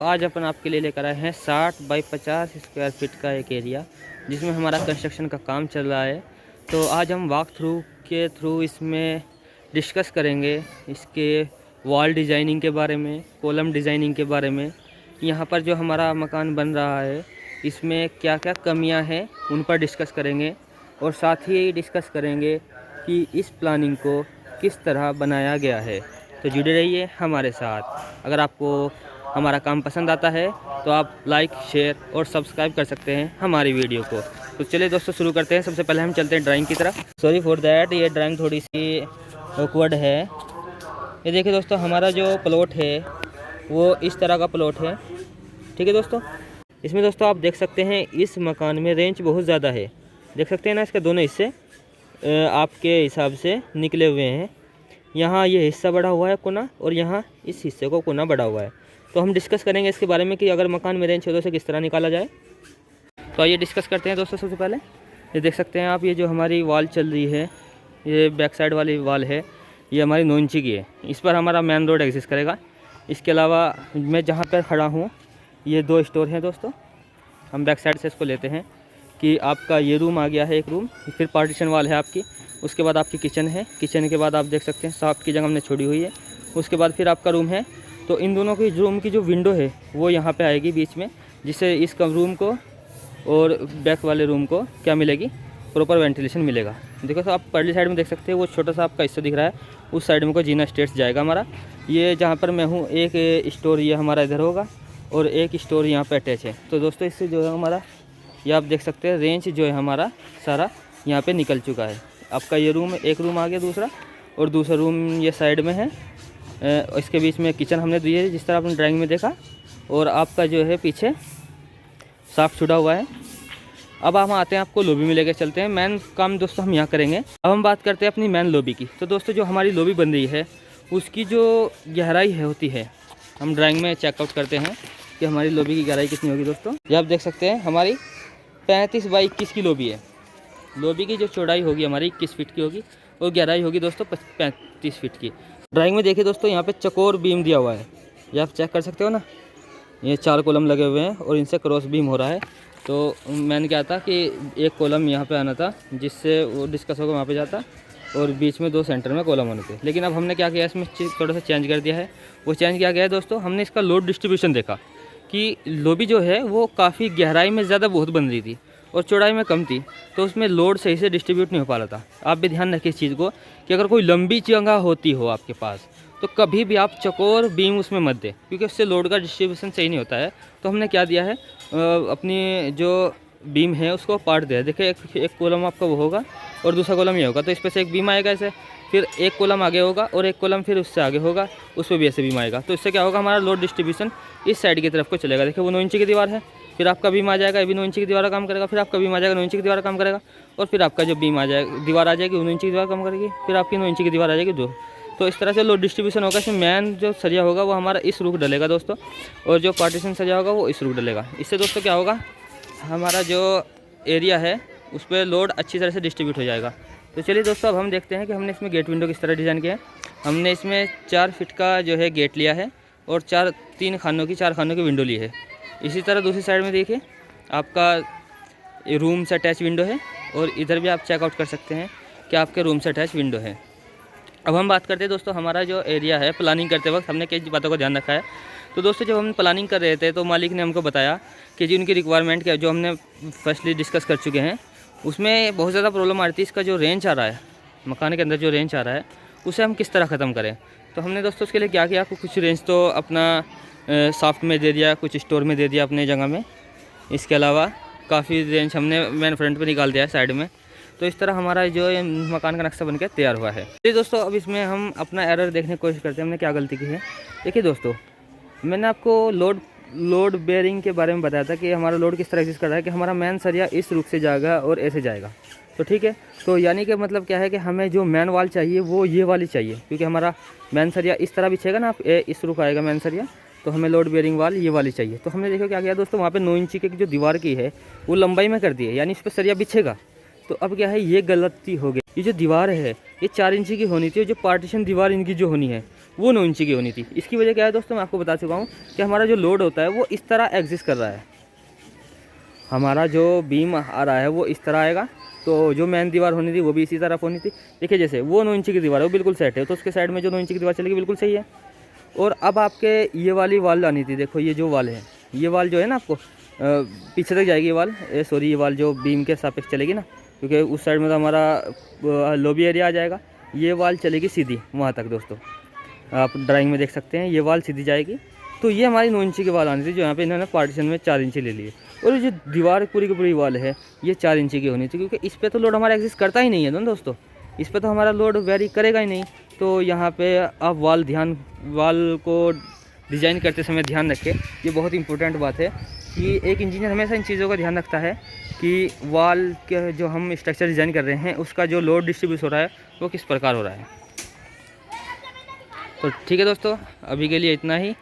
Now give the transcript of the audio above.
आज अपन आपके लिए लेकर आए हैं 60 बाई 50 स्क्वायर फीट का एक एरिया जिसमें हमारा कंस्ट्रक्शन का काम चल रहा है। तो आज हम वॉक थ्रू के थ्रू इसमें डिस्कस करेंगे इसके वॉल डिज़ाइनिंग के बारे में, कॉलम डिज़ाइनिंग के बारे में। यहाँ पर जो हमारा मकान बन रहा है इसमें क्या क्या कमियाँ हैं उन पर डिस्कस करेंगे और साथ ही डिस्कस करेंगे कि इस प्लानिंग को किस तरह बनाया गया है। तो जुड़े रहिए हमारे साथ। अगर आपको हमारा काम पसंद आता है तो आप लाइक, शेयर और सब्सक्राइब कर सकते हैं हमारी वीडियो को। तो चलिए दोस्तों शुरू करते हैं। सबसे पहले हम चलते हैं ड्राइंग की तरफ। सॉरी फॉर दैट, ये ड्राइंग थोड़ी सी ऑकवर्ड है। ये देखिए दोस्तों, हमारा जो प्लॉट है वो इस तरह का प्लॉट है। ठीक है दोस्तों, इसमें दोस्तों आप देख सकते हैं इस मकान में रेंज बहुत ज़्यादा है। देख सकते हैं ना, इसके दोनों हिस्से आपके हिसाब से निकले हुए हैं। यहाँ ये हिस्सा बढ़ा हुआ है कोना, और यहाँ इस हिस्से को कोना बढ़ा हुआ है। तो हम डिस्कस करेंगे इसके बारे में कि अगर मकान में रेंज हो तो उसे किस तरह निकाला जाए। तो आइए डिस्कस करते हैं दोस्तों। सबसे पहले ये देख सकते हैं आप, ये जो हमारी वॉल चल रही है, ये बैक साइड वाली वॉल है, ये हमारी 9 इंची की है। इस पर हमारा मेन रोड एग्जिस्ट करेगा। इसके अलावा मैं जहाँ पर खड़ा हूँ ये 2 स्टोर हैं दोस्तों। हम बैक साइड से इसको लेते हैं कि आपका ये रूम आ गया है एक रूम, फिर पार्टीशन वाल है आपकी, उसके बाद आपकी किचन है। किचन के बाद आप देख सकते हैं शॉप की जगह हमने छोड़ी हुई है। उसके बाद फिर आपका रूम है। तो इन दोनों की रूम की जो विंडो है वो यहाँ पे आएगी बीच में, जिससे इस रूम को और बैक वाले रूम को क्या मिलेगी, प्रॉपर वेंटिलेशन मिलेगा। देखो तो आप परली साइड में देख सकते हैं वो छोटा सा आपका हिस्सा दिख रहा है, उस साइड में को जीना स्टेट्स जाएगा हमारा। ये जहाँ पर मैं हूँ एक स्टोर ये हमारा इधर होगा और एक स्टोर यहाँ पर अटैच है। तो दोस्तों इससे जो है हमारा, ये आप देख सकते हैं रेंज जो है हमारा सारा यहाँ पे निकल चुका है। आपका ये रूम, एक रूम आ गया दूसरा, और दूसरा रूम ये साइड में है। इसके बीच में किचन हमने दी है जिस तरह आपने ड्राइंग में देखा, और आपका जो है पीछे साफ छुड़ा हुआ है। अब हम आते हैं, आपको लॉबी में लेकर चलते हैं। मेन काम दोस्तों हम यहाँ करेंगे। अब हम बात करते हैं अपनी मेन लॉबी की। तो दोस्तों जो हमारी लॉबी बन रही है उसकी जो गहराई है होती है, हम ड्राइंग में चेकआउट करते हैं कि हमारी लॉबी की गहराई कितनी होगी। दोस्तों ये आप देख सकते हैं हमारी 35 बाई 21 की लॉबी है। लॉबी की जो चौड़ाई होगी हमारी 21 फीट की होगी और गहराई होगी दोस्तों 35 फीट की। ड्राइंग में देखिए दोस्तों, यहाँ पे चकोर बीम दिया हुआ है, ये आप चेक कर सकते हो ना। ये 4 कॉलम लगे हुए हैं और इनसे क्रॉस बीम हो रहा है। तो मैंने क्या था कि एक कॉलम यहाँ पे आना था जिससे वो डिस्कस होकर वहाँ पे जाता, और बीच में 2 सेंटर में कॉलम होने थे। लेकिन अब हमने क्या किया, इसमें थोड़ा सा चेंज कर दिया है। वो चेंज किया गया है दोस्तों, हमने इसका लोड डिस्ट्रीब्यूशन देखा कि लॉबी जो है वो काफ़ी गहराई में ज़्यादा बहुत बन रही थी और चौड़ाई में कम थी, तो उसमें लोड सही से डिस्ट्रीब्यूट नहीं हो पा रहा था। आप भी ध्यान रखिए इस चीज़ को कि अगर कोई लंबी जगह होती हो आपके पास तो कभी भी आप चकोर बीम उसमें मत दें, क्योंकि उससे लोड का डिस्ट्रीब्यूशन सही नहीं होता है। तो हमने क्या दिया है, अपनी जो बीम है उसको पार्ट दिया। देखिए एक कॉलम आपका वो होगा और दूसरा कॉलम ये होगा, तो इस पर से एक बीम आएगा ऐसे, फिर एक कॉलम आगे होगा और एक कॉलम फिर उससे आगे होगा, उस पर भी ऐसे बीम आएगा। तो इससे क्या होगा, हमारा लोड डिस्ट्रीब्यूशन इस साइड की तरफ को चलेगा। देखिए वो 9 इंची की दीवार है, फिर आपका बीम आ जाएगा, ये भी 9 इंची की दीवार का काम करेगा, फिर आपका बीम आ जाएगा 9 इंची की दीवार का काम करेगा, और फिर आपका जो बीम आ जाएगा, दीवार आ जाएगी 9 इंची की दीवार काम करेगी, फिर आपकी 9 इंची की दीवार आ जाएगी 2। तो इस तरह से लोड डिस्ट्रीब्यूशन होगा। इसमें मेन जो सरिया होगा वो हमारा इस रूख डलेगा दोस्तों, और जो पार्टीशन सरिया होगा वो इस रूख डलेगा। इससे दोस्तों क्या होगा, हमारा जो एरिया है उस पर लोड अच्छी तरह से डिस्ट्रीब्यूट हो जाएगा। तो चलिए दोस्तों अब हम देखते हैं कि हमने इसमें गेट विंडो किस तरह डिज़ाइन किया है। हमने इसमें 4 फीट का जो है गेट लिया है और 4 खानों की विंडो ली है। इसी तरह दूसरी साइड में देखिए आपका रूम से अटैच विंडो है, और इधर भी आप चेकआउट कर सकते हैं कि आपके रूम से अटैच विंडो है। अब हम बात करते हैं दोस्तों, हमारा जो एरिया है प्लानिंग करते वक्त हमने कई बातों का ध्यान रखा है। तो दोस्तों जब हम प्लानिंग कर रहे थे तो मालिक ने हमको बताया कि जी उनकी रिक्वायरमेंट क्या, जो हमने फर्स्टली डिस्कस कर चुके हैं, उसमें बहुत ज़्यादा प्रॉब्लम आ रही थी। इसका जो रेंज आ रहा है मकान के अंदर, जो रेंज आ रहा है उसे हम किस तरह ख़त्म करें। तो हमने दोस्तों उसके लिए क्या किया, कुछ रेंज तो अपना सॉफ्ट में दे दिया, कुछ स्टोर में दे दिया अपने जगह में। इसके अलावा काफ़ी रेंज हमने मेन फ्रंट पे निकाल दिया है साइड में। तो इस तरह हमारा जो मकान का नक्शा बनकर तैयार हुआ है। तो दोस्तों अब इसमें हम अपना एरर देखने की कोशिश करते हैं, हमने क्या गलती की है। देखिए दोस्तों, मैंने आपको लोड बेयरिंग के बारे में बताया था कि हमारा लोड किस तरह एग्जिस्ट कर रहा है, कि हमारा मेन सरिया इस रुख से जाएगा और ऐसे जाएगा। तो ठीक है, तो यानी कि मतलब क्या है कि हमें जो मेन वाल चाहिए वो ये वाली चाहिए, क्योंकि हमारा मेन सरिया इस तरह बिछेगा ना, आप इस रुख आएगा मेन सरिया, तो हमें लोड बेयरिंग वाल ये वाली चाहिए। तो हमने देखो क्या किया दोस्तों, वहाँ पे 9 इंची की जो दीवार की है वो लंबाई में कर दी है, यानी इस पर सरिया बिछेगा। तो अब क्या है, ये गलती हो गई। ये जो दीवार है ये 4 इंची की होनी थी, जो पार्टीशन दीवार इनकी जो होनी है वो 9 इंची की होनी थी। इसकी वजह क्या है दोस्तों, मैं आपको बता चुका हूँ कि हमारा जो लोड होता है वो इस तरह एग्जिस्ट कर रहा है। हमारा जो बीम आ रहा है वो इस तरह आएगा, तो जो मेन दीवार होनी थी वो भी इसी तरफ होनी थी। देखिए जैसे वो 9 इंची की दीवार है वो बिल्कुल सेट है, तो उसके साइड में जो 9 इंची की दीवार चलेगी बिल्कुल सही है। और अब आपके ये वाली वाल आनी थी, देखो ये जो वाल है, ये वाल जो है ना आपको पीछे तक जाएगी ये वाल, सॉरी ये वाल जो बीम के सापेक्ष चलेगी ना, क्योंकि उस साइड में तो हमारा लॉबी एरिया आ जाएगा। ये वाल चलेगी सीधी वहाँ तक दोस्तों, आप ड्राइंग में देख सकते हैं ये वाल सीधी जाएगी। तो ये हमारी 9 इंची की वाल आनी थी, जो यहाँ पे इन्होंने पार्टीशन में 4 इंची ले लिए। और ये जो दीवार पूरी की पूरी वाल है ये 4 इंची की होनी थी, क्योंकि इस पर तो लोड हमारा एग्जिस्ट करता ही नहीं है ना दोस्तों, इस पर तो हमारा लोड वेरी करेगा ही नहीं। तो यहाँ पे आप वाल को डिज़ाइन करते समय ध्यान रखें, ये बहुत इंपॉर्टेंट बात है कि एक इंजीनियर हमेशा इन चीज़ों का ध्यान रखता है कि वाल के जो हम स्ट्रक्चर डिज़ाइन कर रहे हैं उसका जो लोड डिस्ट्रीब्यूट हो रहा है वो किस प्रकार हो रहा है। तो ठीक है दोस्तों, अभी के लिए इतना ही।